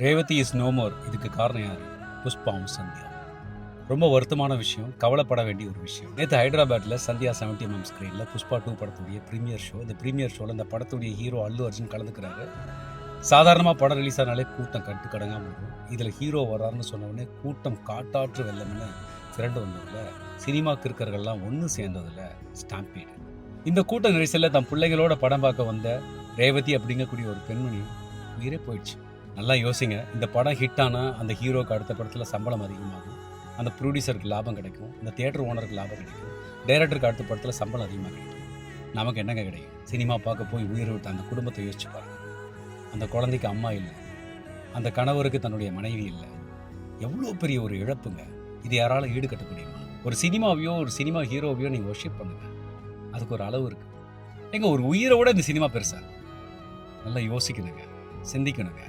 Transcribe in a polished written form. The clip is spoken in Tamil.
Revathi is no more. இதுக்கு காரணம் யாரு? புஷ்பாவும் சந்தியா. ரொம்ப வருத்தமான விஷயம், கவலைப்பட வேண்டிய ஒரு விஷயம். நேற்று ஹைதராபாத்தில் சந்தியா 70mm ஸ்க்ரீனில் புஷ்பா 2 படத்துடைய ப்ரீமியர் ஷோ. இந்த ப்ரீமியர் ஷோவில் இந்த படத்துடைய ஹீரோ அல்லு அர்ஜுன் கலந்துக்கிறாரு. சாதாரணமாக படம் ரிலீஸ் ஆனாலே கூட்டம் கட்டுக்கடங்காமல் வரும். இதில் ஹீரோ வர்றாருன்னு சொன்ன உடனே கூட்டம் காட்டாற்று வெள்ளம்னு திரண்டு வந்ததில் சினிமா கிறுக்கர்கள்லாம் ஒன்று சேர்ந்ததில் ஸ்டாம்பீடு. இந்த கூட்ட நெரிசலில் தன் பிள்ளைகளோட படம் பார்க்க வந்த ரேவதி அப்படிங்கக்கூடிய ஒரு பெண்மணி உயிரே போயிடுச்சு. நல்லா யோசிங்க, இந்த படம் ஹிட் ஆனால் அந்த ஹீரோக்கு அடுத்த படத்தில் சம்பளம் அதிகமாகும், அந்த ப்ரொடியூசருக்கு லாபம் கிடைக்கும், இந்த தியேட்டர் ஓனருக்கு லாபம் கிடைக்கும், டைரக்டருக்கு அடுத்த படத்தில் சம்பளம் அதிகமாக கிடைக்கும். நமக்கு என்னங்க கிடைக்கும்? சினிமா பார்க்க போய் உயிரை விட்டு அந்த குடும்பத்தை யோசிச்சு பாருங்க. அந்த குழந்தைக்கு அம்மா இல்லை, அந்த கணவருக்கு தன்னுடைய மனைவி இல்லை. எவ்வளோ பெரிய ஒரு இழப்புங்க. இது யாரால ஈடுகட்ட முடியுமா? ஒரு சினிமாவையோ ஒரு சினிமா ஹீரோவையோ நீங்கள் வொர்ஷிப் பண்ணுங்க, அதுக்கு ஒரு அளவு இருக்குது. எங்க ஒரு உயிரை விட இந்த சினிமா பெருசா? நல்லா யோசிக்கணுங்க, சிந்திக்கணுங்க.